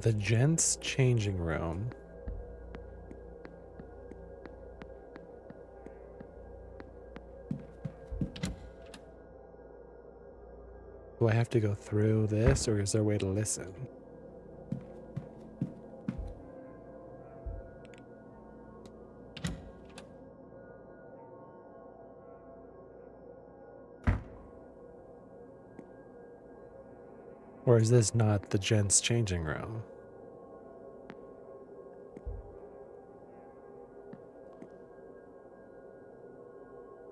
The gents' changing room. Do I have to go through this, or is there a way to listen? Or is this not the gents' changing room?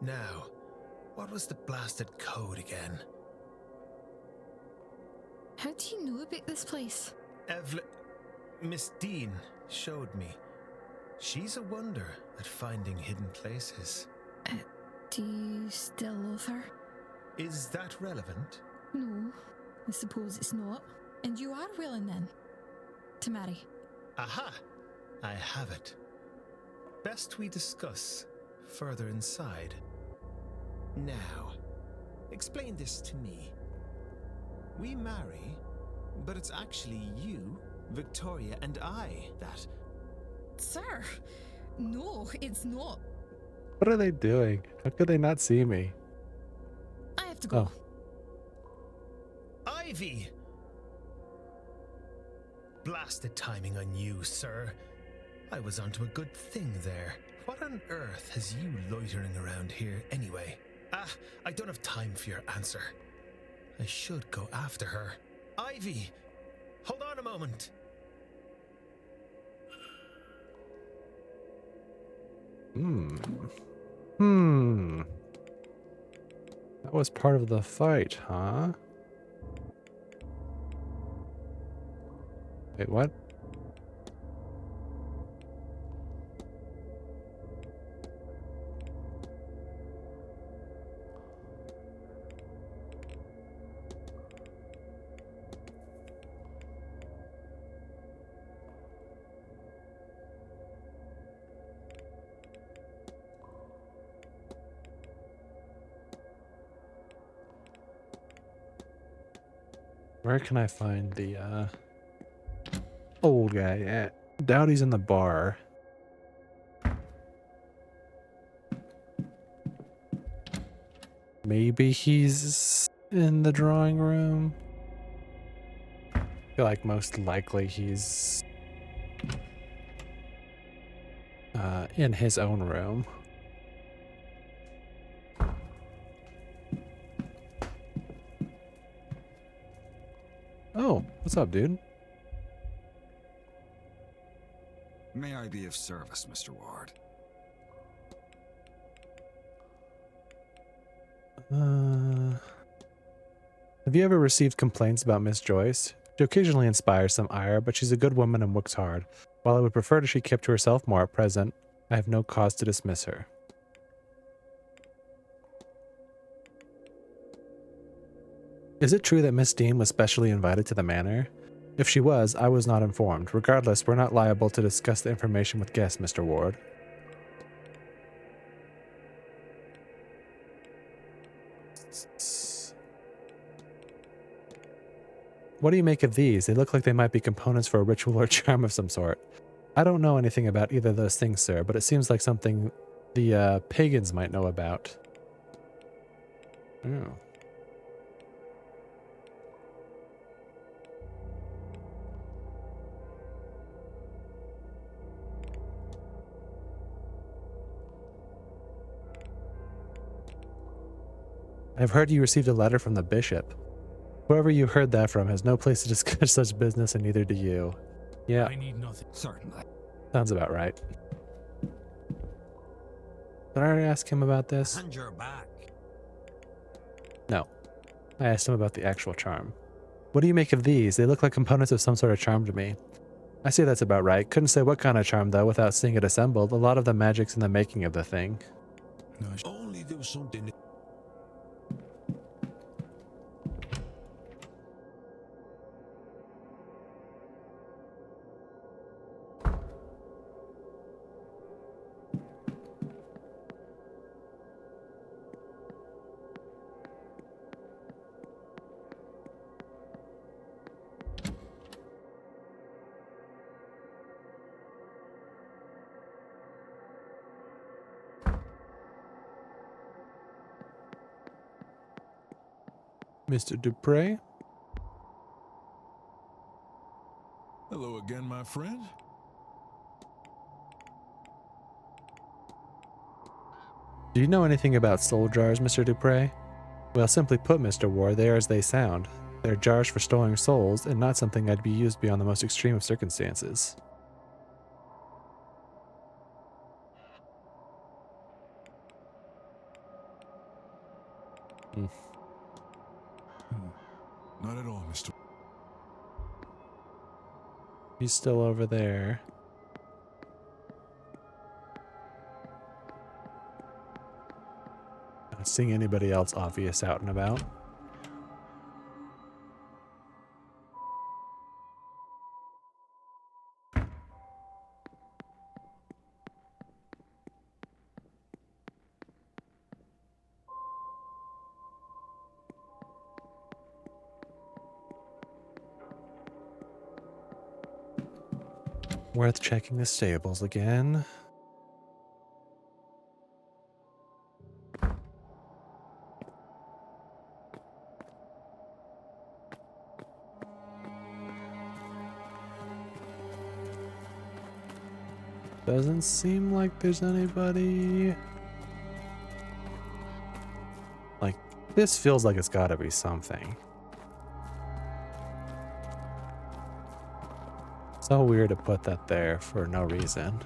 Now, what was the blasted code again? How do you know about this place? Miss Dean showed me. She's a wonder at finding hidden places. Do you still love her? Is that relevant? No, I suppose it's not. And you are willing then to marry? Aha! I have it. Best we discuss further inside. Now, explain this to me. We marry, but it's actually you, Victoria, and I that... Sir, no, it's not. What are they doing? How could they not see me? I have to go. Ivy! Blasted timing on you, sir. I was onto a good thing there. What on earth has you loitering around here anyway? I don't have time for your answer. I should go after her. Ivy! Hold on a moment. That was part of the fight, huh? Wait, what? Where can I find the old guy at? Doubt he's in the bar. Maybe he's in the drawing room. I feel like most likely he's in his own room. Oh, what's up, dude? May I be of service, Mr. Ward? Have you ever received complaints about Miss Joyce? She occasionally inspires some ire, but she's a good woman and works hard. While I would prefer that she kept to herself more at present, I have no cause to dismiss her. Is it true that Miss Dean was specially invited to the manor? If she was, I was not informed. Regardless, we're not liable to discuss the information with guests, Mr. Ward. What do you make of these? They look like they might be components for a ritual or charm of some sort. I don't know anything about either of those things, sir, but it seems like something the pagans might know about. Oh. I've heard you received a letter from the bishop. Whoever you heard that from has no place to discuss such business, and neither do you. Yeah. I need nothing. Certainly. Sounds about right. Did I already ask him about this? And you're back. No. I asked him about the actual charm. What do you make of these? They look like components of some sort of charm to me. I say that's about right. Couldn't say what kind of charm, though, without seeing it assembled. A lot of the magic's in the making of the thing. No, only do something. Mr. Dupre? Hello again, my friend. Do you know anything about soul jars, Mr. Dupre? Well, simply put, Mr. Ward, they are as they sound. They're jars for storing souls, and not something I'd be used beyond the most extreme of circumstances. Not at all, Mr. He's still over there. Not seeing anybody else obvious out and about. Worth checking the stables again. Doesn't seem like there's anybody. Like, this feels like it's gotta be something. So weird to put that there for no reason.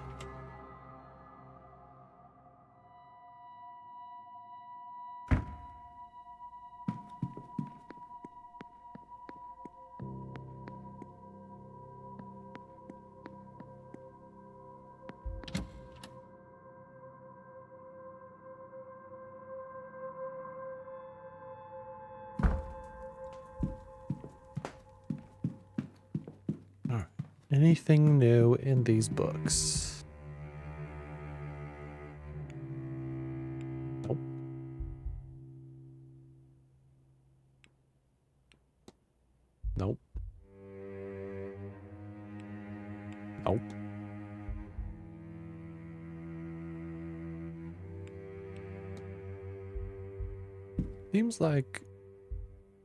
Alright. Anything new in these books? Nope. Nope. Nope. Seems like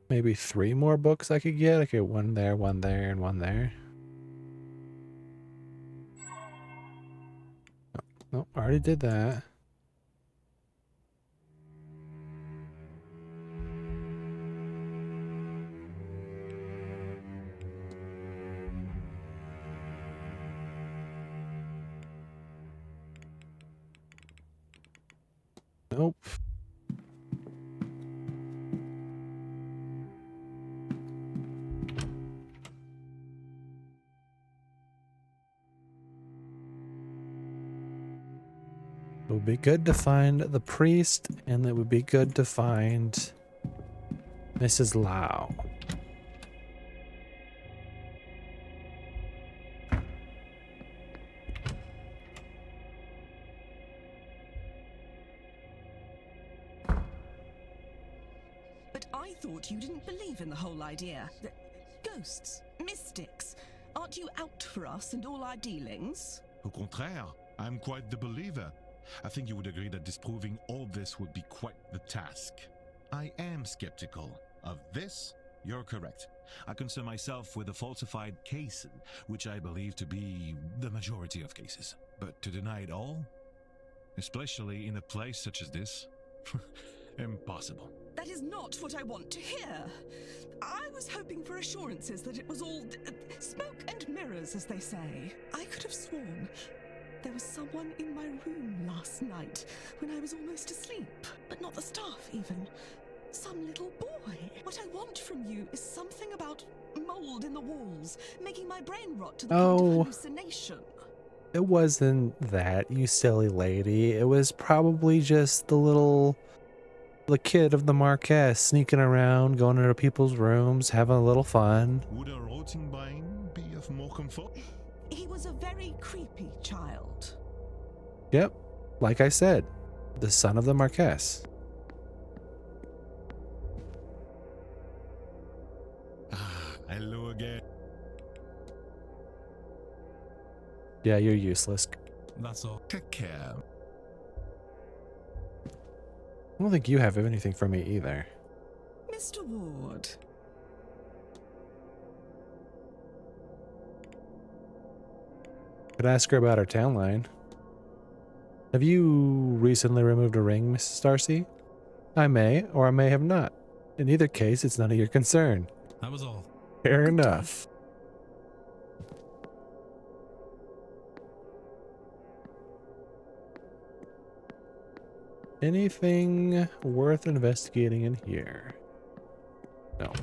maybe 3 more books I could get. I could one there, and one there. Nope, already did that. Nope. It would be good to find the priest, and it would be good to find Mrs. Lau. But I thought you didn't believe in the whole idea. Ghosts, mystics. Aren't you out for us and all our dealings? Au contraire, I'm quite the believer. I think you would agree that disproving all this would be quite the task. I am skeptical. Of this, you're correct. I concern myself with the falsified cases, which I believe to be the majority of cases. But to deny it all, especially in a place such as this, impossible. That is not what I want to hear. I was hoping for assurances that it was all smoke and mirrors, as they say. I could have sworn there was someone in my room last night when I was almost asleep, but not the staff even. Some little boy. What I want from you is something about mold in the walls, making my brain rot to the point of hallucination. It wasn't that, you silly lady. It was probably just the kid of the Marquess sneaking around, going into people's rooms, having a little fun. Would a rotting brain be of more comfort? He was a very creepy child. Yep, like I said, the son of the Marquess. Hello again. Yeah, you're useless. That's all. Take care. I don't think you have anything for me either. Mr. Ward, Could ask her about her town line. Have you recently removed a ring, Mrs. Darcy? I may, or I may have not. In either case, it's none of your concern. That was all. Fair Good day. enough. Anything worth investigating in here? No.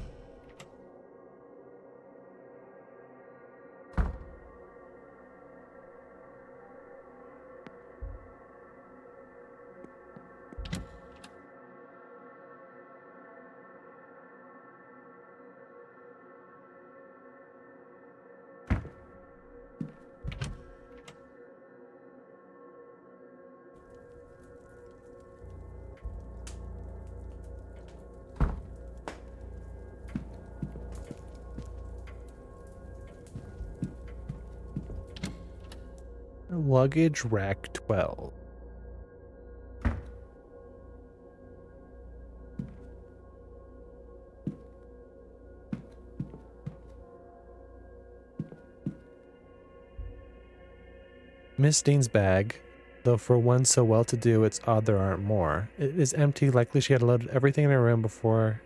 Luggage rack 12. Miss Dean's bag, though for one so well to do, it's odd there aren't more. It is empty, likely she had loaded everything in her room before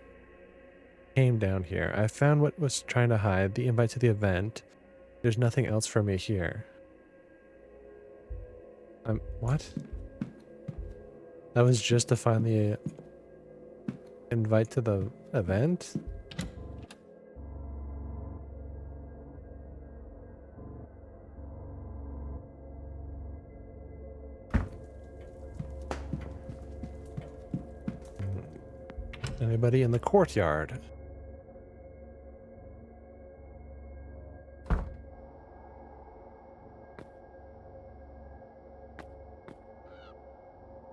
came down here. I found what was trying to hide, the invite to the event. There's nothing else for me here. What? That was just to find the invite to the event? Anybody in the courtyard?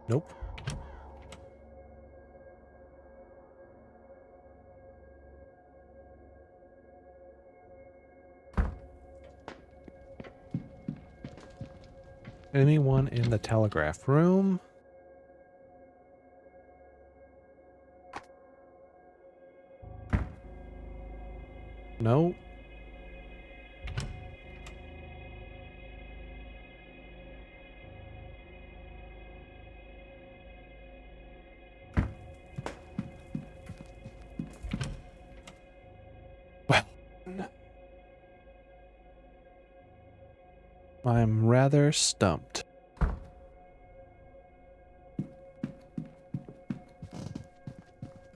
Nope. Anyone in the telegraph room? No. Well, I'm rather stumped.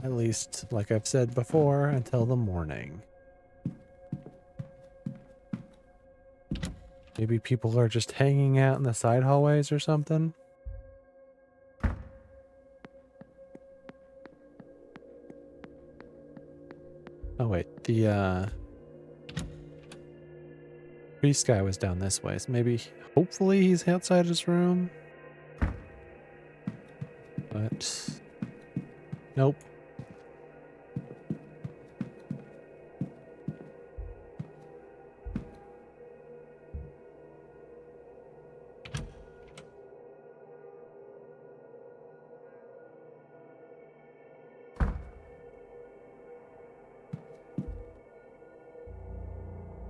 At least, like I've said before, until the morning. Maybe people are just hanging out in the side hallways or something. Oh wait, the priest guy was down this way, so maybe, hopefully he's outside his room. But, nope.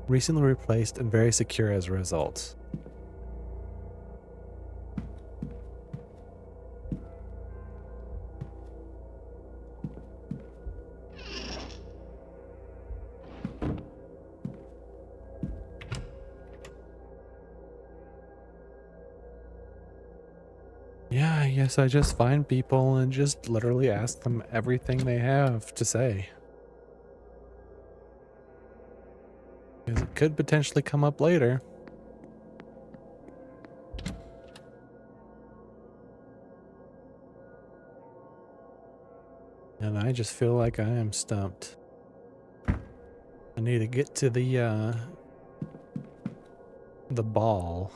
Recently replaced and very secure as a result. Yeah, I guess I just find people and just literally ask them everything they have to say. Because it could potentially come up later. And I just feel like I am stumped. I need to get to the ball.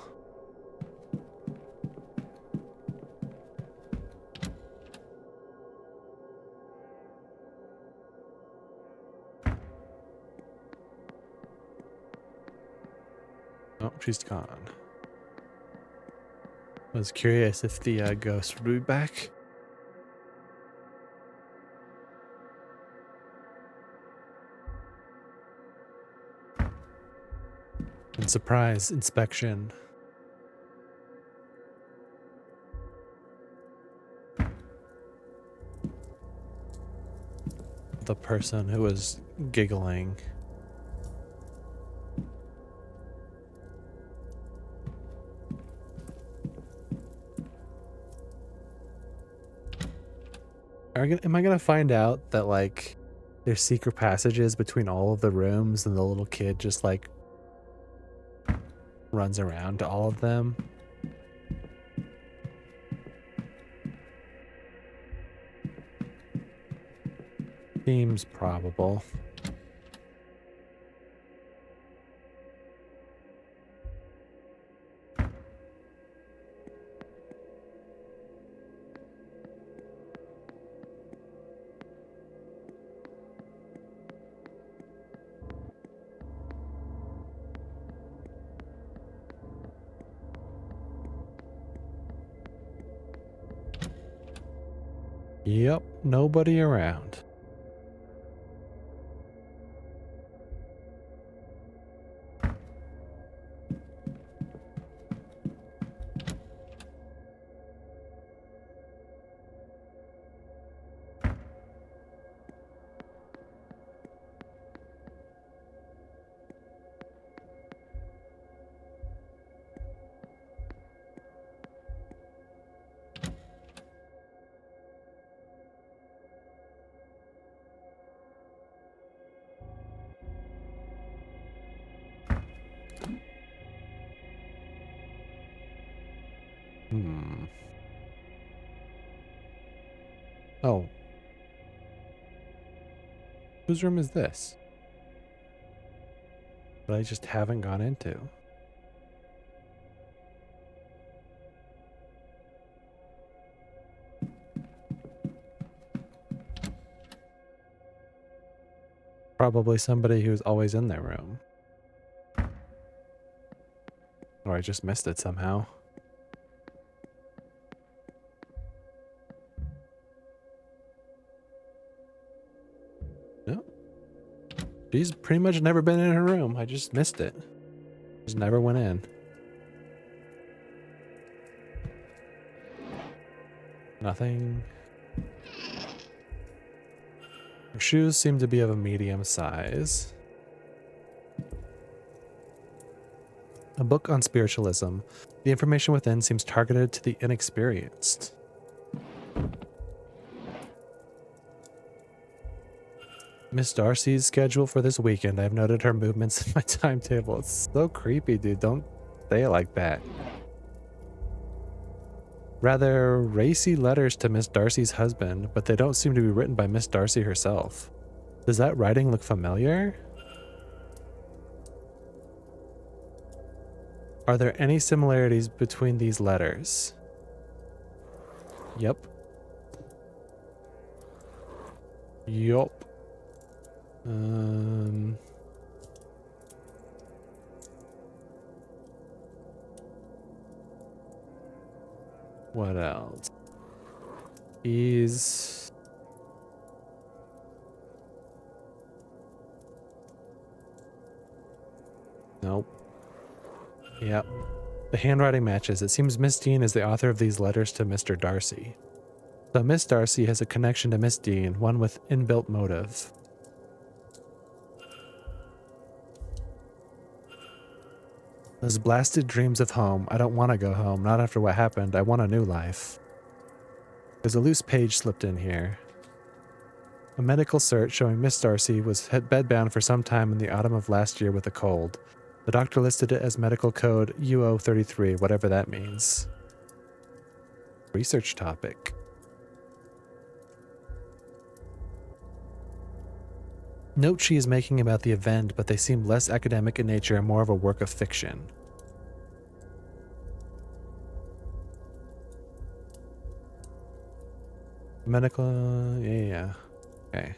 Oh, she's gone. I was curious if the ghost would be back. And surprise inspection. The person who was giggling. Am I gonna find out that like there's secret passages between all of the rooms and the little kid just like runs around to all of them? Seems probable. Yep, nobody around. Oh. Whose room is this? That I just haven't gone into. Probably somebody who's always in their room. Or I just missed it somehow. No. She's pretty much never been in her room. I just missed it. Just never went in. Nothing. Her shoes seem to be of a medium size. A book on spiritualism. The information within seems targeted to the inexperienced. Miss Darcy's schedule for this weekend. I've noted her movements in my timetable. It's so creepy, dude. Don't say it like that. Rather racy letters to Miss Darcy's husband, but they don't seem to be written by Miss Darcy herself. Does that writing look familiar? Are there any similarities between these letters? Yep. Yup. What else? He's... Nope. Yep. The handwriting matches. It seems Miss Dean is the author of these letters to Mr. Darcy. So Miss Darcy has a connection to Miss Dean, one with inbuilt motive. Those blasted dreams of home. I don't want to go home. Not after what happened. I want a new life. There's a loose page slipped in here. A medical cert showing Miss Darcy was bedbound for some time in the autumn of last year with a cold. The doctor listed it as medical code UO33, whatever that means. Research topic. Note she is making about the event, but they seem less academic in nature and more of a work of fiction. Medical... yeah. Okay.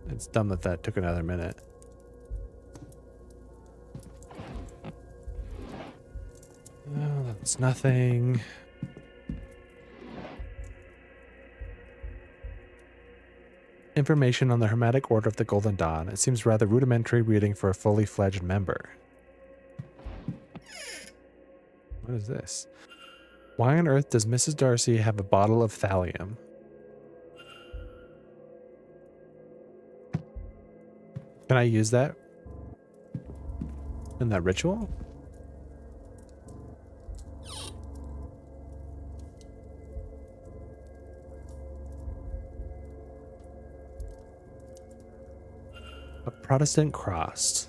It's dumb that that took another minute. Oh, that's nothing. Information on the Hermetic Order of the Golden Dawn. It seems rather rudimentary reading for a fully fledged member. What is this? Why on earth does Mrs. Darcy have a bottle of thallium? Can I use that in that ritual? A Protestant cross.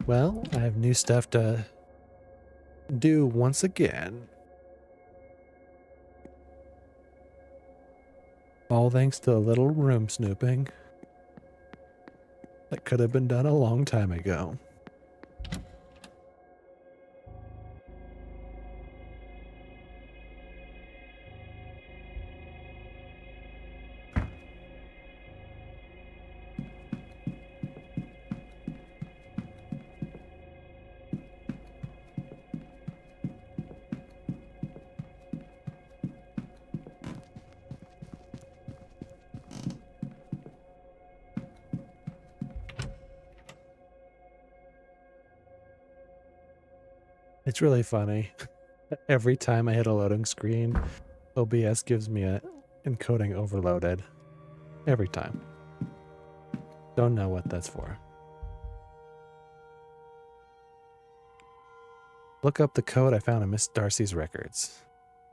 Well, I have new stuff to do once again. All thanks to a little room snooping. That could have been done a long time ago. It's really funny. Every time I hit a loading screen, OBS gives me a encoding overloaded. Every time. Don't know what that's for. Look up the code I found in Miss Darcy's records.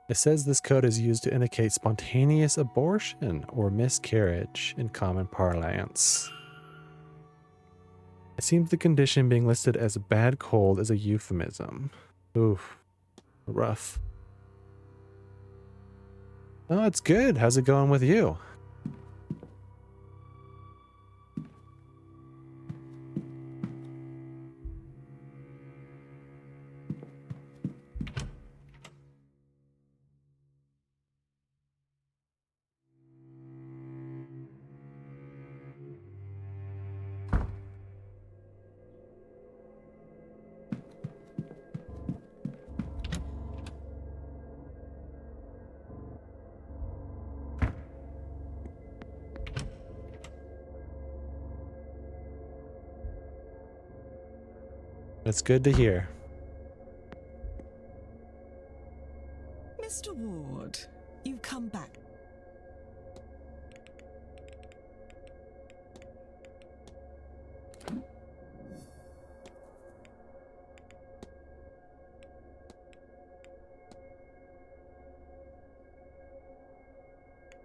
It says this code is used to indicate spontaneous abortion or miscarriage in common parlance. It seems the condition being listed as a bad cold is a euphemism. Oof. Rough. Oh, it's good. How's it going with you? That's good to hear. Mr. Ward, you've come back.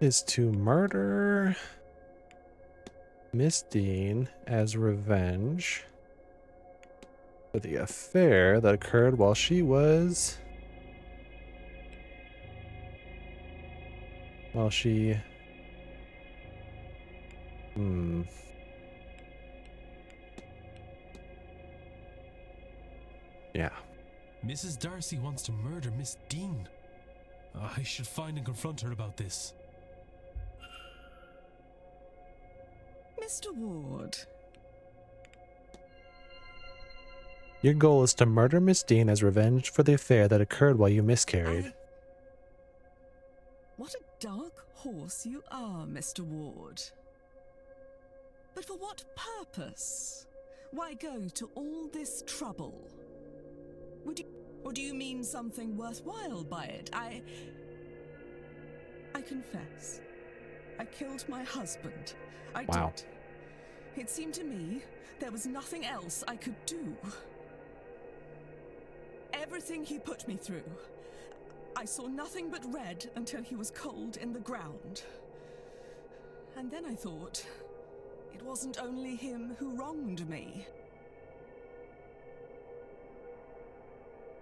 Is to murder Miss Dean as revenge for the affair that occurred while she was... While she... Yeah. Mrs. Darcy wants to murder Miss Dean. I should find and confront her about this. Mr. Ward. Your goal is to murder Miss Dean as revenge for the affair that occurred while you miscarried. What a dark horse you are, Mr. Ward. But for what purpose? Why go to all this trouble? Or do you mean something worthwhile by it? I confess. I killed my husband. I Wow. did. It seemed to me there was nothing else I could do. Everything he put me through. I saw nothing but red until he was cold in the ground. And then I thought, it wasn't only him who wronged me.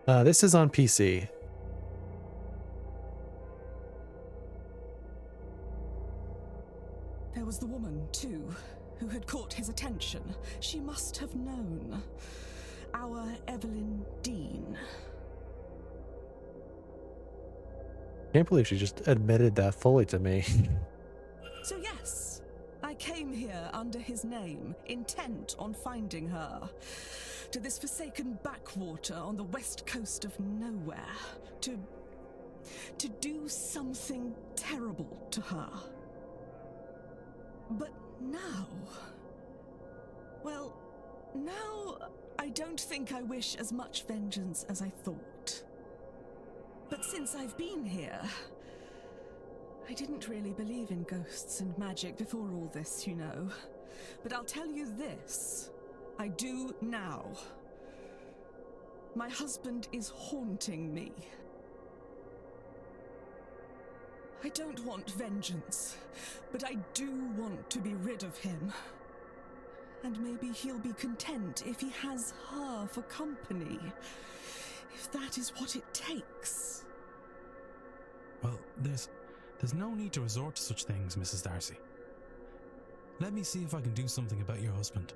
This is on PC. There was the woman, too, who had caught his attention. She must have known. Our Evelyn Dean. Can't believe she just admitted that fully to me. So yes, I came here under his name, intent on finding her. To this forsaken backwater on the west coast of nowhere. To to do something terrible to her. But now... well, now I don't think I wish as much vengeance as I thought. But since I've been here... I didn't really believe in ghosts and magic before all this, you know. But I'll tell you this, I do now. My husband is haunting me. I don't want vengeance, but I do want to be rid of him. And maybe he'll be content if he has her for company. If that is what it takes. Well, there's no need to resort to such things, Mrs. Darcy. Let me see if I can do something about your husband.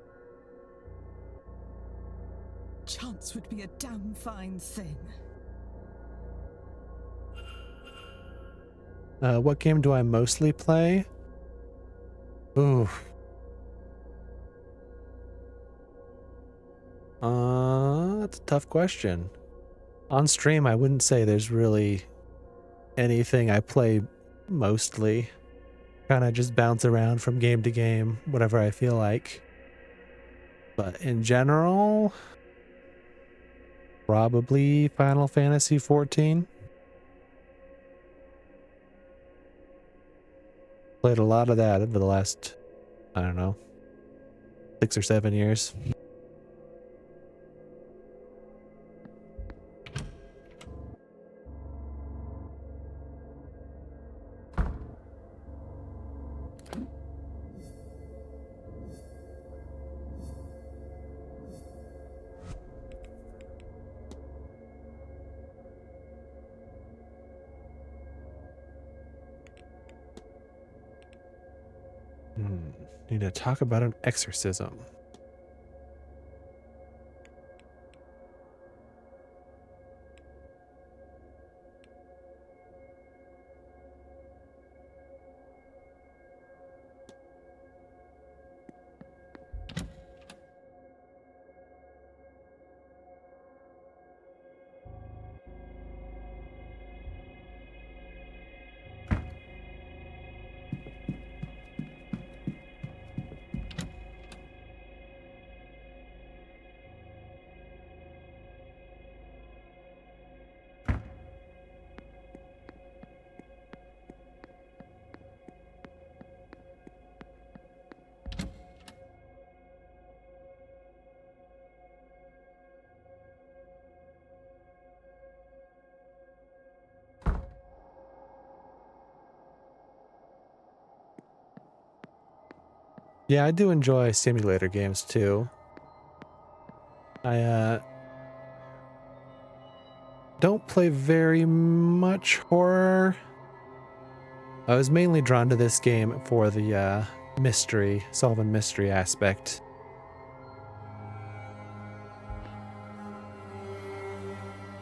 Chance would be a damn fine thing. What game do I mostly play? Ooh. That's a tough question. On stream, I wouldn't say there's really anything I play mostly. Kind of just bounce around from game to game, whatever I feel like. But in general, probably Final Fantasy 14. Played a lot of that over the last, I don't know, 6 or 7 years. Need to talk about an exorcism. Yeah, I do enjoy simulator games too. I don't play very much horror. I was mainly drawn to this game for the mystery, solving mystery aspect.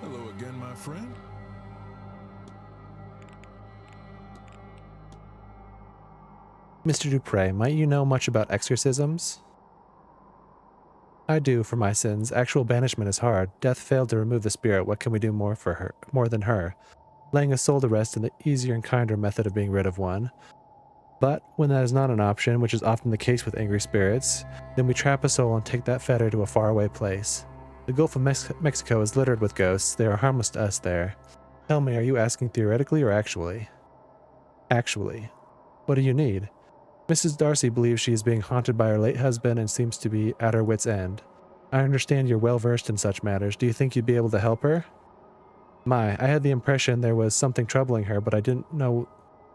Hello again, my friend. Mr. Dupre, might you know much about exorcisms? I do, for my sins. Actual banishment is hard. Death failed to remove the spirit. What can we do more for her, more than her? Laying a soul to rest is the easier and kinder method of being rid of one. But when that is not an option, which is often the case with angry spirits, then we trap a soul and take that fetter to a faraway place. The Gulf of Mexico is littered with ghosts. They are harmless to us there. Tell me, are you asking theoretically or actually? Actually. What do you need? Mrs. Darcy believes she is being haunted by her late husband and seems to be at her wit's end. I understand you're well versed in such matters. Do you think you'd be able to help her? My, I had the impression there was something troubling her, but I didn't know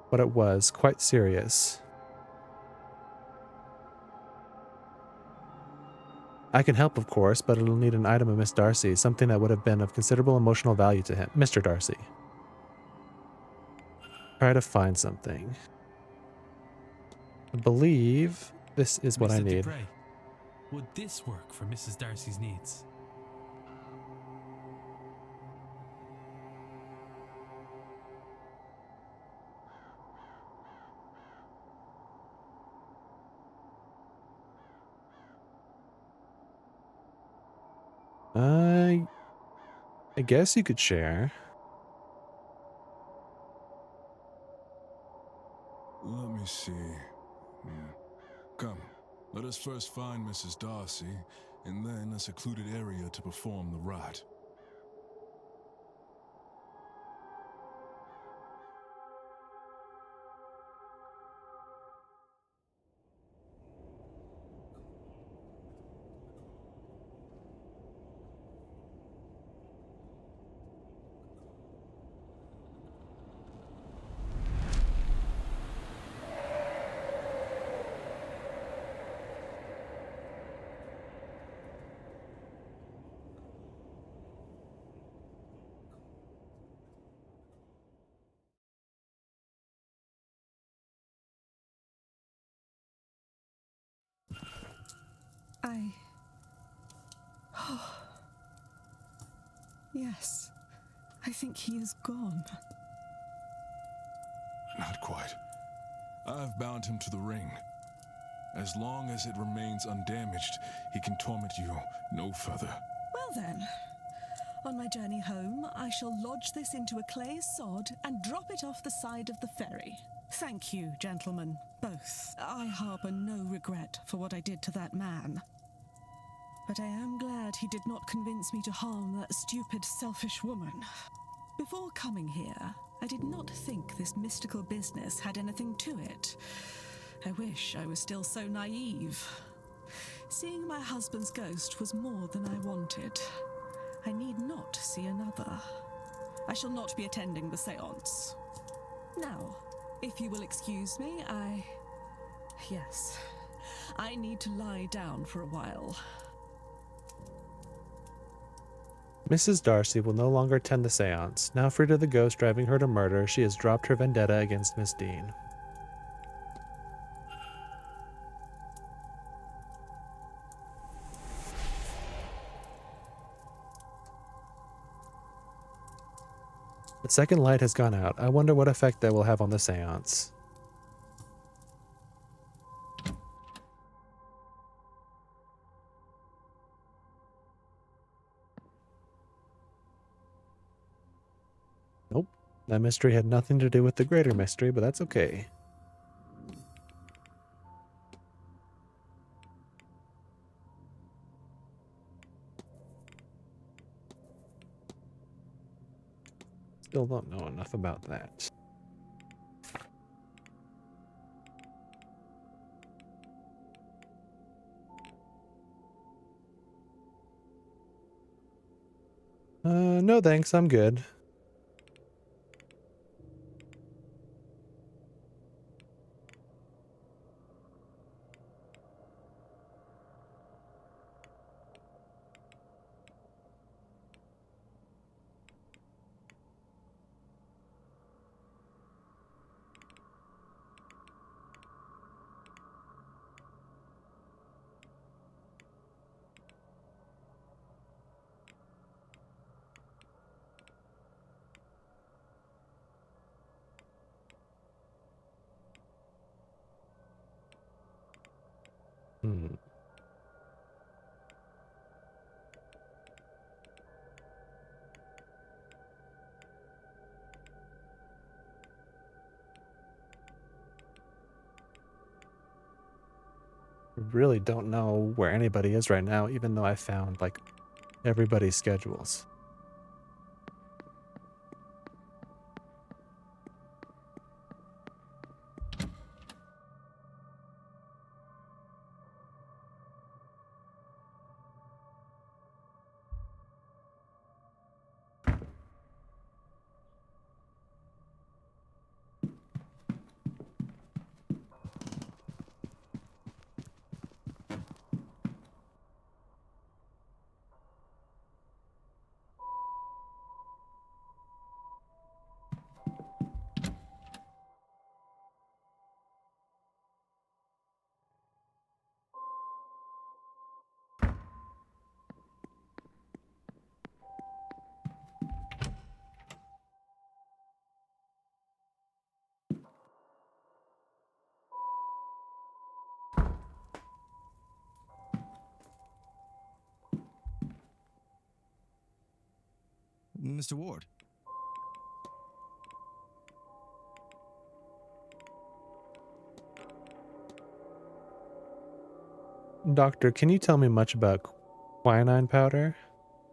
what it was. Quite serious. I can help, of course, but it'll need an item of Miss Darcy, something that would have been of considerable emotional value to him. Mr. Darcy. Try to find something. I believe this is what I Mr. need. Dupre, would this work for Mrs. Darcy's needs? I guess you could share. us first find Mrs. Darcy, and then a secluded area to perform the rite. I... Yes, I think he is gone. Not quite. I've bound him to the ring. As long as it remains undamaged, he can torment you no further. Well then, on my journey home, I shall lodge this into a clay sod and drop it off the side of the ferry. Thank you, gentlemen, both. I harbour no regret for what I did to that man. But I am glad he did not convince me to harm that stupid, selfish woman. Before coming here, I did not think this mystical business had anything to it. I wish I was still so naive. Seeing my husband's ghost was more than I wanted. I need not see another. I shall not be attending the séance. Now, if you will excuse me, Yes, I need to lie down for a while. Mrs. Darcy will no longer attend the seance. Now freed of the ghost driving her to murder, she has dropped her vendetta against Miss Dean. The second light has gone out. I wonder what effect that will have on the seance. Nope. That mystery had nothing to do with the greater mystery, but that's okay. Still don't know enough about that. No thanks, I'm good. Hmm. Really don't know where anybody is right now, even though I found like everybody's schedules. Mr. Ward. Doctor, can you tell me much about quinine powder?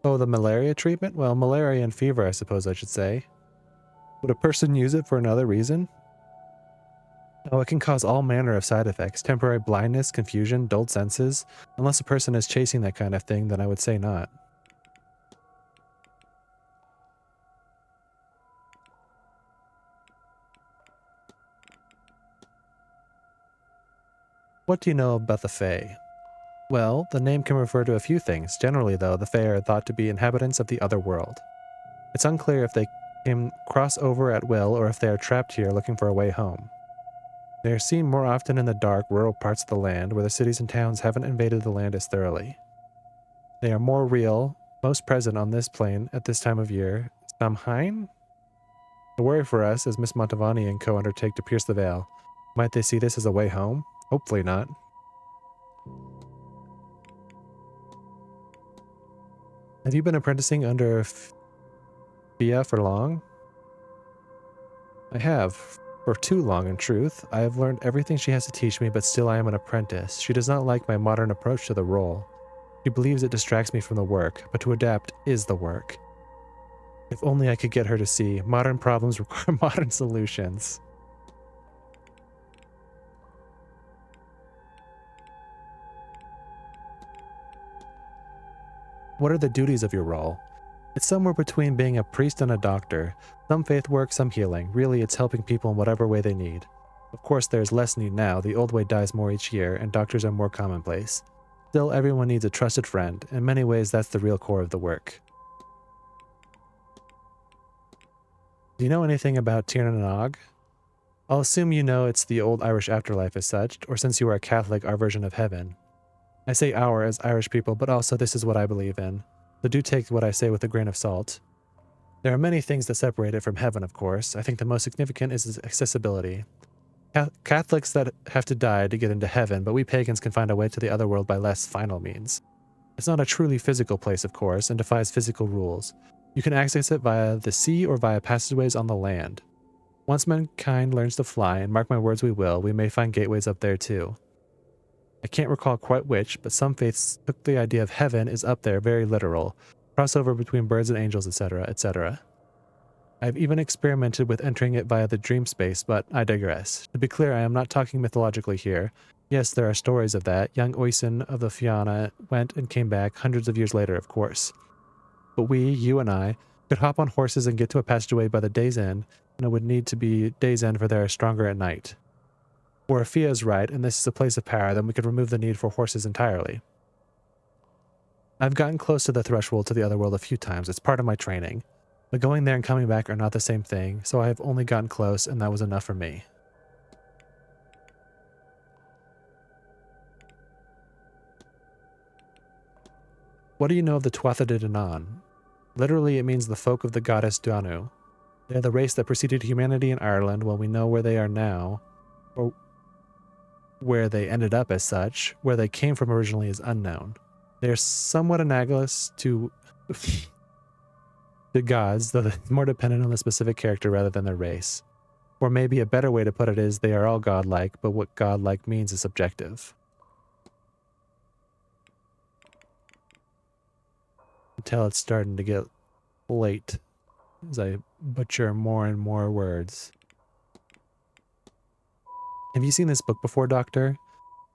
Oh, the malaria treatment? Well, malaria and fever, I suppose I should say. Would a person use it for another reason? Oh, it can cause all manner of side effects. Temporary blindness, confusion, dulled senses. Unless a person is chasing that kind of thing, then I would say not. What do you know about the Fae? Well, the name can refer to a few things. Generally, though, the Fae are thought to be inhabitants of the other world. It's unclear if they can cross over at will or if they are trapped here looking for a way home. They are seen more often in the dark, rural parts of the land where the cities and towns haven't invaded the land as thoroughly. They are more real, most present on this plane at this time of year. Samhain? A worry for us as Miss Montavani and co undertake to pierce the veil. Might they see this as a way home? Hopefully not. Have you been apprenticing under Fia for long? I have. For too long, in truth. I have learned everything she has to teach me, but still I am an apprentice. She does not like my modern approach to the role. She believes it distracts me from the work, but to adapt is the work. If only I could get her to see, modern problems require modern solutions. What are the duties of your role? It's somewhere between being a priest and a doctor. Some faith work, some healing. Really, it's helping people in whatever way they need. Of course, there's less need now. The old way dies more each year, and doctors are more commonplace. Still, everyone needs a trusted friend. In many ways, that's the real core of the work. Do you know anything about Tir na Nog? I'll assume you know it's the old Irish afterlife as such, or since you are a Catholic, our version of heaven. I say our as Irish people, but also this is what I believe in. So do take what I say with a grain of salt. There are many things that separate it from heaven, of course. I think the most significant is its accessibility. Catholics that have to die to get into heaven, but we pagans can find a way to the other world by less final means. It's not a truly physical place, of course, and defies physical rules. You can access it via the sea or via passageways on the land. Once mankind learns to fly, and mark my words we will, we may find gateways up there too. I can't recall quite which, but some faiths took the idea of heaven is up there very literal, crossover between birds and angels, etc., etc. I've even experimented with entering it via the dream space, but I digress. To be clear, I am not talking mythologically here. Yes, there are stories of that. Young Oisin of the Fianna went and came back hundreds of years later, of course. But we, you and I, could hop on horses and get to a passageway by the day's end, and it would need to be day's end for they are stronger at night. Or if Fia is right, and this is a place of power, then we could remove the need for horses entirely. I've gotten close to the threshold to the other world a few times. It's part of my training. But going there and coming back are not the same thing, so I have only gotten close, and that was enough for me. What do you know of the Tuatha De Danann? Literally, it means the folk of the goddess Danu. They are the race that preceded humanity in Ireland. While we know where they are now, or where they ended up as such, where they came from originally is unknown. They are somewhat analogous to the gods, though they're more dependent on the specific character rather than their race. Or maybe a better way to put it is they are all godlike, but what godlike means is subjective. Until it's starting to get late as I butcher more and more words. Have you seen this book before, Doctor?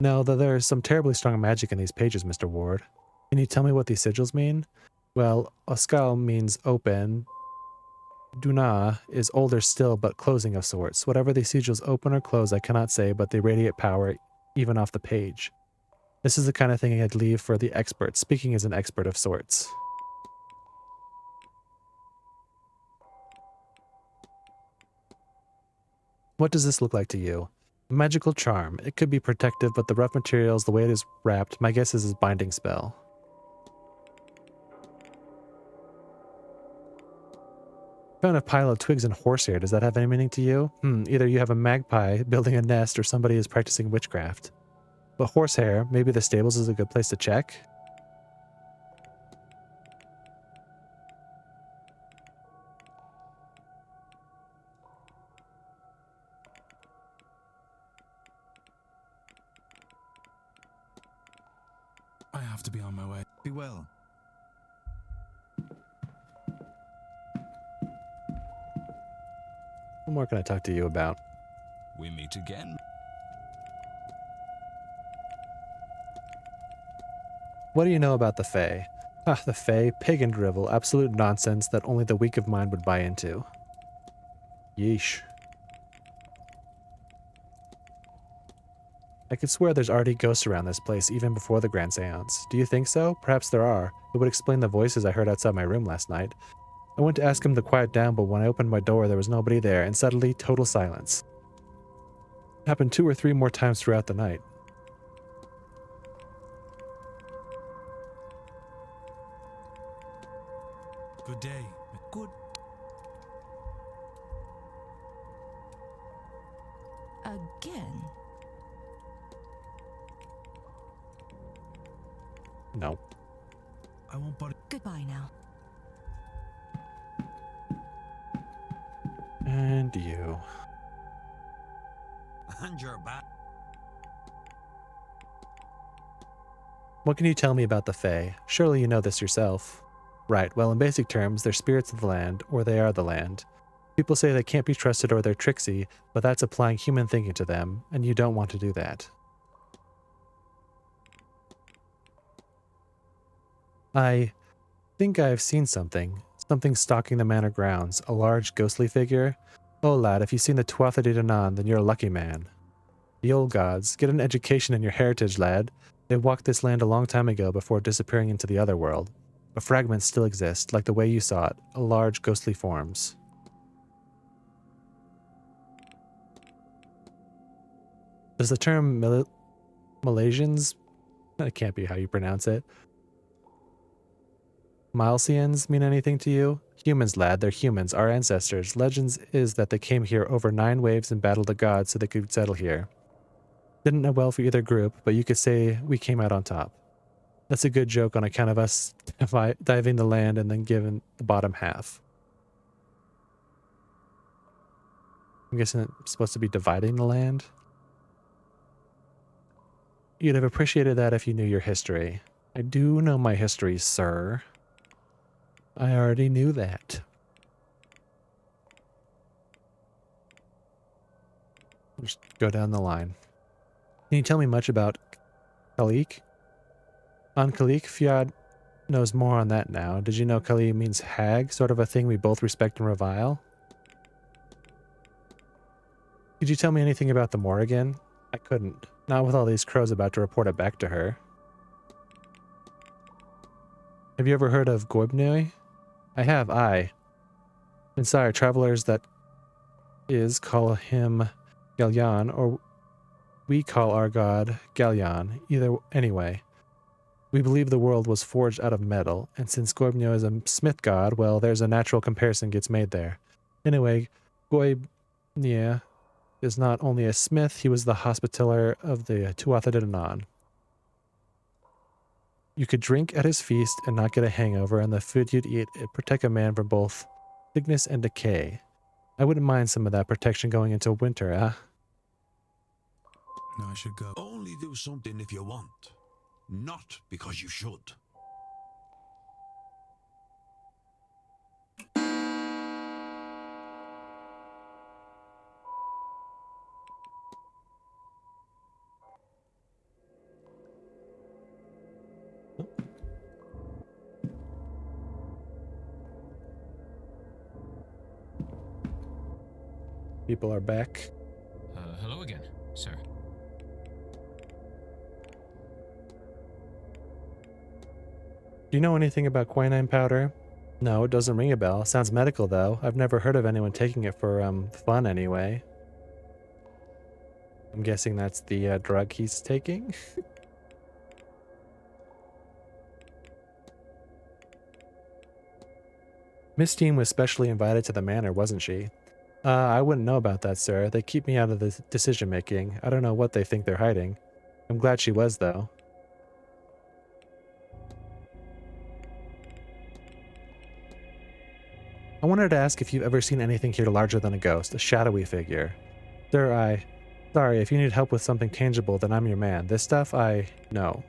No, though there is some terribly strong magic in these pages, Mr. Ward. Can you tell me what these sigils mean? Well, Oscal means open. Duna is older still, but closing of sorts. Whatever these sigils open or close, I cannot say, but they radiate power even off the page. This is the kind of thing I'd leave for the expert, speaking as an expert of sorts. What does this look like to you? A magical charm. It could be protective, but the rough materials, the way it is wrapped, my guess is a binding spell. Found a pile of twigs and horsehair. Does that have any meaning to you? Either you have a magpie building a nest or somebody is practicing witchcraft. But horsehair, maybe the stables is a good place to check? I have to be on my way. Be well. What more can I talk to you about? We meet again. What do you know about the Fae? Ah, the Fae, pagan drivel, absolute nonsense that only the weak of mind would buy into. Yeesh. I could swear there's already ghosts around this place even before the Grand Séance. Do you think so? Perhaps there are. It would explain the voices I heard outside my room last night. I went to ask him to quiet down, but when I opened my door, there was nobody there, and suddenly, total silence. It happened 2 or 3 more times throughout the night. Good day. Good. Again? No. I won't bother. Goodbye now. And you. And you're back. What can you tell me about the Fae? Surely you know this yourself. Right, well, in basic terms, they're spirits of the land, or they are the land. People say they can't be trusted or they're tricksy, but that's applying human thinking to them, and you don't want to do that. I think I've seen something. Something stalking the manor grounds, a large ghostly figure. Oh lad, if you've seen the Tuatha De Danann, then you're a lucky man. The old gods, get an education in your heritage, lad. They walked this land a long time ago before disappearing into the other world. But fragments still exist, like the way you saw it, a large ghostly forms. Does the term Malaysians, that can't be how you pronounce it, Milesians mean anything to you? Humans, lad, they're humans, our ancestors. Legends is that they came here over 9 waves and battled the gods so they could settle here. Didn't know well for either group, but you could say we came out on top. That's a good joke on account of us diving the land and then giving the bottom half. I'm guessing it's supposed to be dividing the land? You'd have appreciated that if you knew your history. I do know my history, sir. I already knew that. Just go down the line. Can you tell me much about Kalik? On Kalik, Fiad knows more on that now. Did you know Kali means hag? Sort of a thing we both respect and revile? Could you tell me anything about the Morrigan? I couldn't. Not with all these crows about to report it back to her. Have you ever heard of Goibnoi? I have, aye. Inside, travelers that is call him Galyan, or we call our god Galyan. Either anyway. We believe the world was forged out of metal, and since Goibnoi is a smith god, well, there's a natural comparison gets made there. Anyway, Goibnoi is not only a smith, he was the hospitaller of the Tuatha De Danann. You could drink at his feast and not get a hangover, and the food you'd eat would protect a man from both sickness and decay. I wouldn't mind some of that protection going into winter, eh? No, I should go. Only do something if you want, not because you should. People are back. Hello again, sir. Do you know anything about quinine powder? No, it doesn't ring a bell. Sounds medical, though. I've never heard of anyone taking it for, fun anyway. I'm guessing that's the, drug he's taking? Miss Dean was specially invited to the manor, wasn't she? I wouldn't know about that, sir. They keep me out of the decision-making. I don't know what they think they're hiding. I'm glad she was, though. I wanted to ask if you've ever seen anything here larger than a ghost, a shadowy figure. Sir, sorry, if you need help with something tangible, then I'm your man. This stuff, no.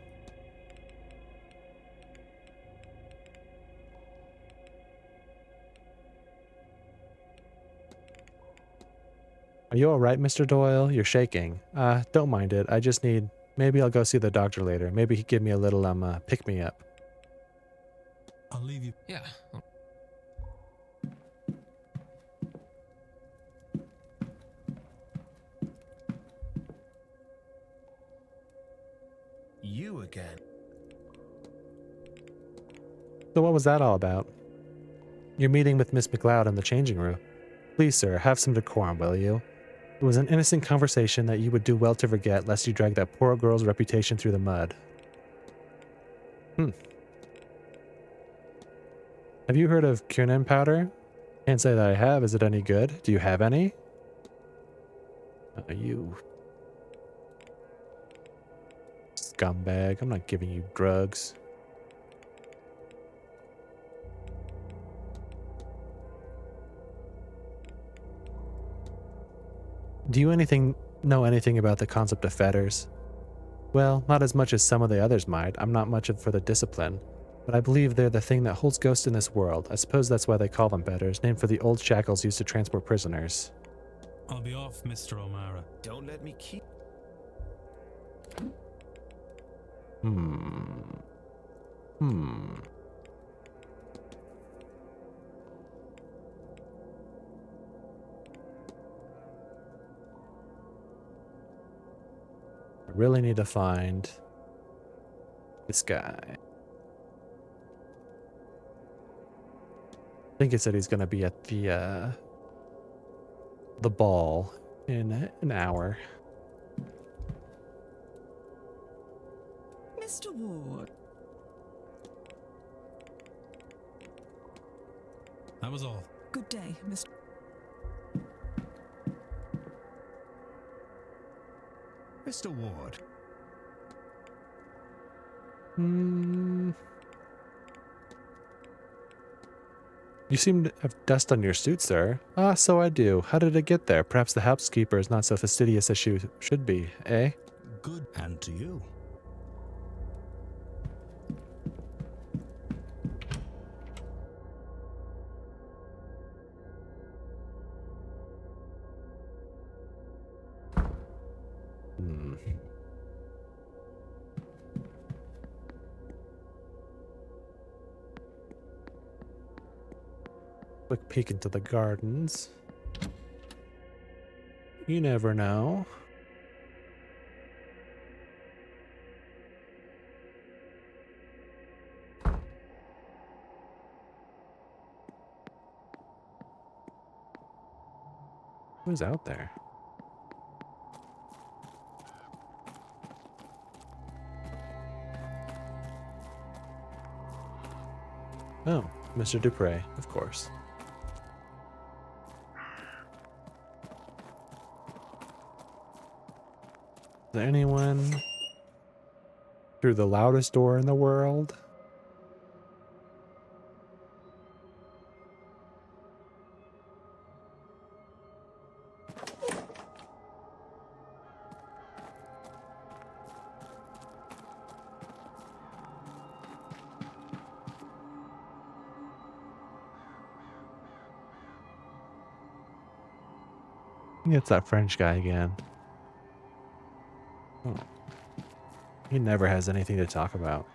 Are you alright, Mr. Doyle? You're shaking. Don't mind it. I just need... Maybe I'll go see the doctor later. Maybe he'd give me a little, pick-me-up. I'll leave you. Yeah. You again. So what was that all about? You're meeting with Miss McLeod in the changing room. Please, sir, have some decorum, will you? It was an innocent conversation that you would do well to forget, lest you drag that poor girl's reputation through the mud. Have you heard of quinine powder? Can't say that I have. Is it any good? Do you have any? You scumbag. I'm not giving you drugs. Do you know anything about the concept of fetters? Well, not as much as some of the others might. I'm not much for the discipline. But I believe they're the thing that holds ghosts in this world. I suppose that's why they call them fetters, named for the old shackles used to transport prisoners. I'll be off, Mr. O'Mara. Don't let me keep... I really need to find this guy. I think it said he's going to be at the ball in an hour. Mr. Ward. That was all. Good day, Mr. Mr. Ward. You seem to have dust on your suit, sir. Ah, so I do. How did it get there? Perhaps the housekeeper is not so fastidious as she should be, eh? Good hand to you. Quick peek into the gardens. You never know. Who's out there? Oh, Mr. Dupre, of course. Is there anyone through the loudest door in the world? It's that French guy again. Oh. He never has anything to talk about.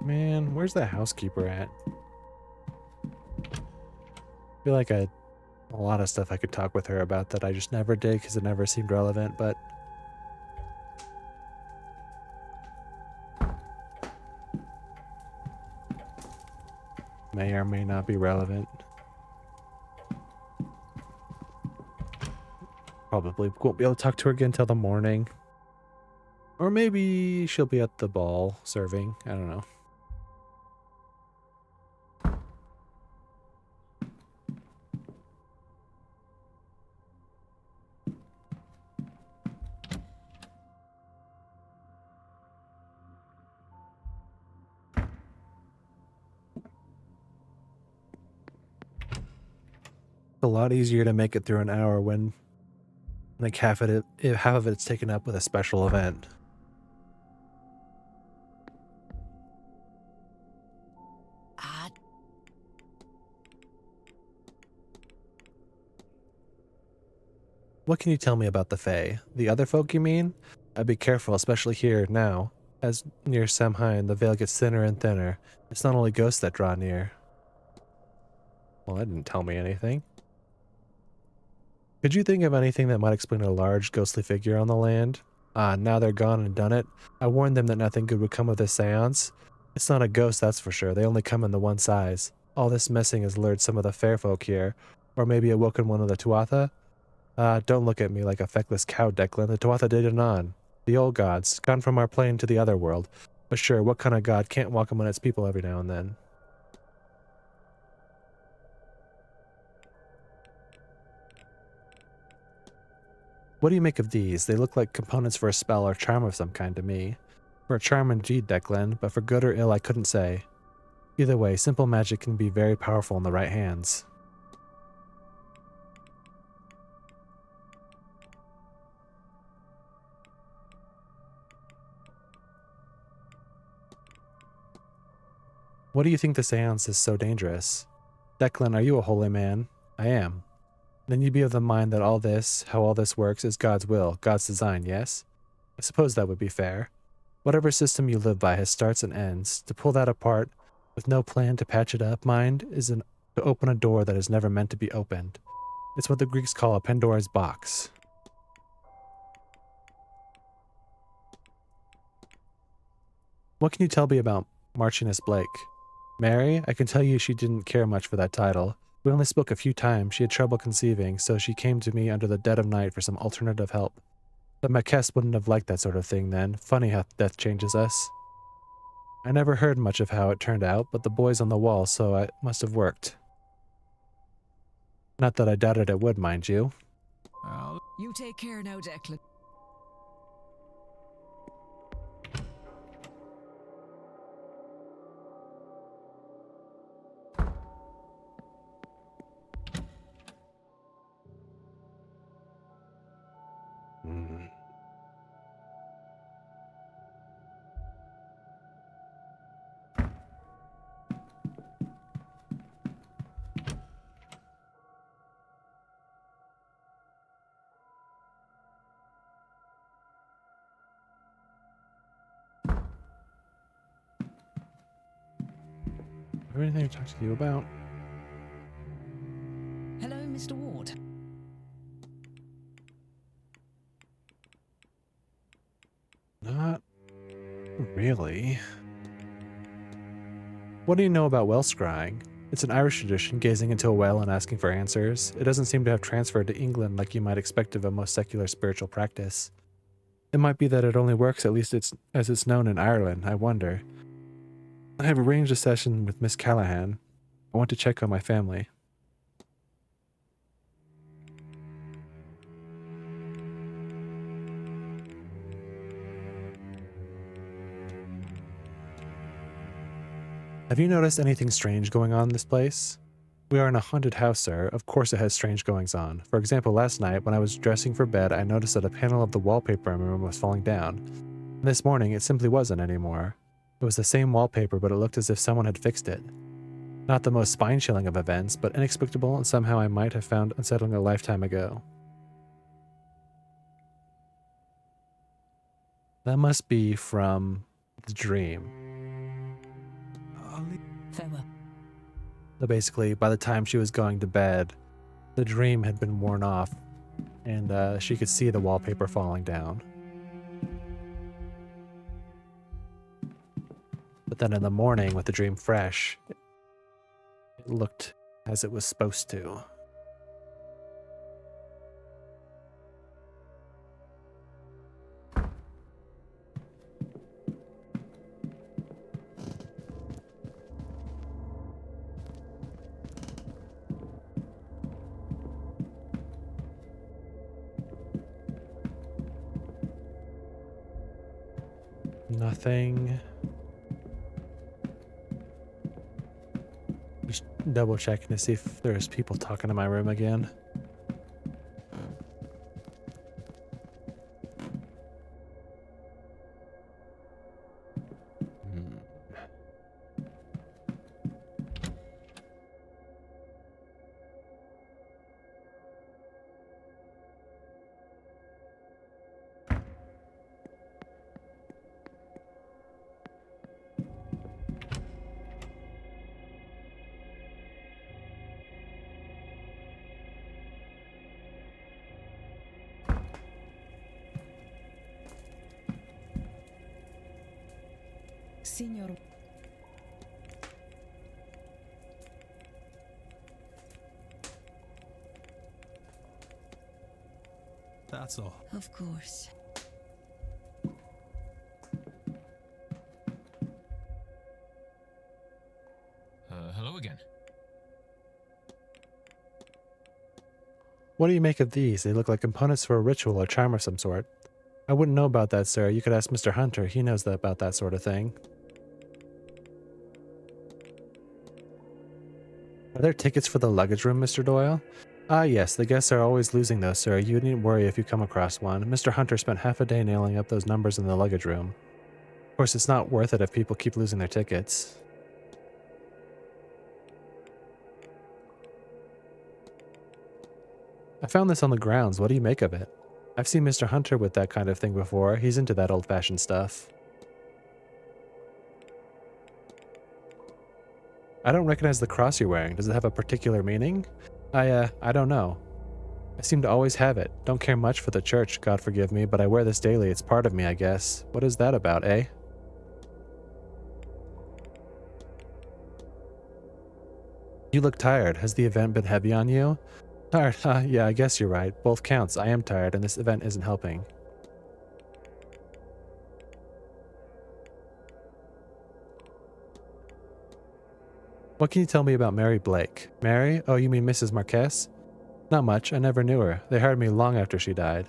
Man, where's the housekeeper at? I feel like I A lot of stuff I could talk with her about that I just never did because it never seemed relevant, but may or may not be relevant. Probably won't be able to talk to her again till the morning. Or maybe she'll be at the ball serving. I don't know. It's a lot easier to make it through an hour when like half of it's taken up with a special event. What can you tell me about the Fae? The other folk, you mean? I'd be careful, especially here now. As near Samhain, the veil gets thinner and thinner. It's not only ghosts that draw near. Well, that didn't tell me anything. Could you think of anything that might explain a large, ghostly figure on the land? Ah, now they're gone and done it. I warned them that nothing good would come of this seance. It's not a ghost, that's for sure. They only come in the one size. All this messing has lured some of the fair folk here. Or maybe awoken one of the Tuatha? Don't look at me like a feckless cow, Declan. The Tuatha did it on. The old gods, gone from our plane to the other world. But sure, what kind of god can't walk among its people every now and then? What do you make of these? They look like components for a spell or charm of some kind to me. For a charm indeed, Declan, but for good or ill I couldn't say. Either way, simple magic can be very powerful in the right hands. What do you think the seance is so dangerous? Declan, are you a holy man? I am. Then you'd be of the mind that all this, how all this works, is God's will, God's design, yes? I suppose that would be fair. Whatever system you live by has starts and ends. To pull that apart, with no plan to patch it up, mind, to open a door that is never meant to be opened. It's what the Greeks call a Pandora's box. What can you tell me about Marchioness Blake? Mary, I can tell you she didn't care much for that title. We only spoke a few times. She had trouble conceiving, so she came to me under the dead of night for some alternative help. But Marquess wouldn't have liked that sort of thing then. Funny how death changes us. I never heard much of how it turned out, but the boy's on the wall, so it must have worked. Not that I doubted it would, mind you. You take care now, Declan. Anything to talk to you about? Hello, Mr. Ward. Not really. What do you know about well scrying? It's an Irish tradition, gazing into a well and asking for answers. It doesn't seem to have transferred to England like you might expect of a most secular spiritual practice. It might be that it only works, at least as it's known in Ireland, I wonder. I have arranged a session with Miss Callahan. I want to check on my family. Have you noticed anything strange going on in this place? We are in a haunted house, sir. Of course it has strange goings on. For example, last night, when I was dressing for bed, I noticed that a panel of the wallpaper in my room was falling down. And this morning, it simply wasn't anymore. It was the same wallpaper, but it looked as if someone had fixed it. Not the most spine-chilling of events, but inexplicable and somehow I might have found unsettling a lifetime ago. That must be from the dream. Farewell. So basically, by the time she was going to bed, The dream had been worn off, and she could see the wallpaper falling down. But then in the morning, with the dream fresh, it looked as it was supposed to. Nothing. Just double checking to see if there's people talking in my room again. Signor. That's all. Of course. Hello again. What do you make of these? They look like components for a ritual or charm of some sort. I wouldn't know about that, sir. You could ask Mr. Hunter. He knows about that sort of thing. Are there tickets for the luggage room, Mr. Doyle? Ah, yes. The guests are always losing those, sir. You needn't worry if you come across one. Mr. Hunter spent half a day nailing up those numbers in the luggage room. Of course, it's not worth it if people keep losing their tickets. I found this on the grounds. What do you make of it? I've seen Mr. Hunter with that kind of thing before. He's into that old-fashioned stuff. I don't recognize the cross you're wearing. Does it have a particular meaning? I don't know. I seem to always have it. Don't care much for the church, God forgive me, but I wear this daily. It's part of me, I guess. What is that about, eh? You look tired. Has the event been heavy on you? Tired? Yeah, I guess you're right. Both counts. I am tired, and this event isn't helping. What can you tell me about Mary Blake? Mary? Oh, you mean Mrs. Marquez? Not much. I never knew her. They hired me long after she died.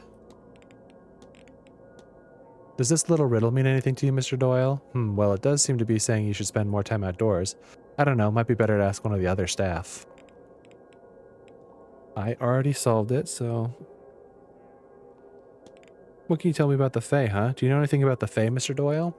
Does this little riddle mean anything to you, Mr. Doyle? Well, it does seem to be saying you should spend more time outdoors. I don't know. Might be better to ask one of the other staff. I already solved it, so... What can you tell me about the Fae, huh? Do you know anything about the Fae, Mr. Doyle?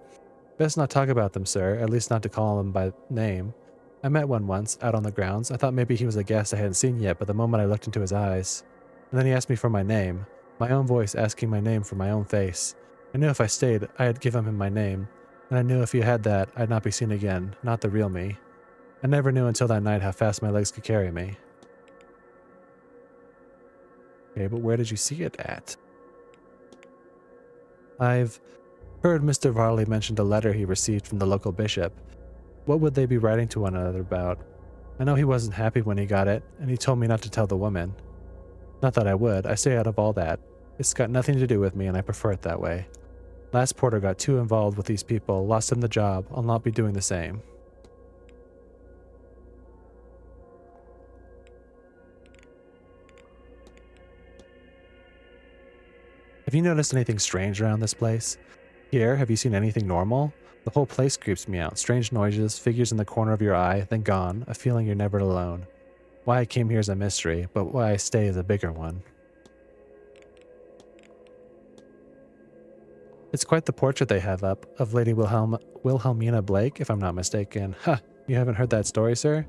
Best not talk about them, sir. At least not to call them by name. I met one once, out on the grounds. I thought maybe he was a guest I hadn't seen yet, but the moment I looked into his eyes... And then he asked me for my name. My own voice asking my name from my own face. I knew if I stayed, I'd give him my name. And I knew if he had that, I'd not be seen again. Not the real me. I never knew until that night how fast my legs could carry me. Okay, but where did you see it at? I've heard Mr. Varley mentioned a letter he received from the local bishop. What would they be writing to one another about? I know he wasn't happy when he got it, and he told me not to tell the woman. Not that I would. I stay out of all that. It's got nothing to do with me, and I prefer it that way. Last Porter got too involved with these people, lost him the job. I'll not be doing the same. Have you noticed anything strange around this place? Here, have you seen anything normal? The whole place creeps me out. Strange noises, figures in the corner of your eye, then gone, a feeling you're never alone. Why I came here is a mystery, but why I stay is a bigger one. It's quite the portrait they have up, of Lady Wilhelmina Blake, if I'm not mistaken. Ha! You haven't heard that story, sir?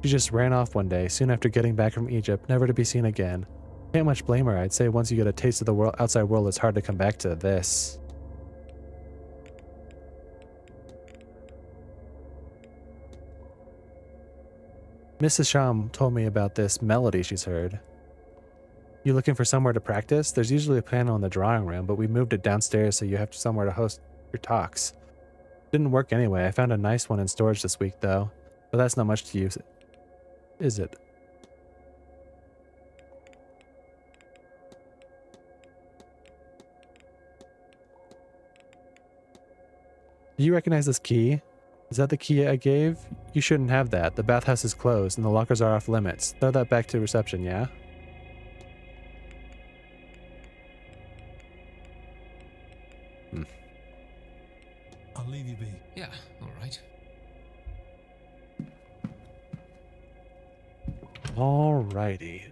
She just ran off one day, soon after getting back from Egypt, never to be seen again. Can't much blame her. I'd say once you get a taste of the outside world, it's hard to come back to this. Mrs. Sham told me about this melody she's heard. You looking for somewhere to practice? There's usually a piano in the drawing room, but we moved it downstairs so you have somewhere to host your talks. Didn't work anyway. I found a nice one in storage this week, though. But that's not much to use, is it? Do you recognize this key? Is that the key I gave? You shouldn't have that. The bathhouse is closed and the lockers are off limits. Throw that back to reception, yeah? I'll leave you be. Yeah, all right. Alrighty.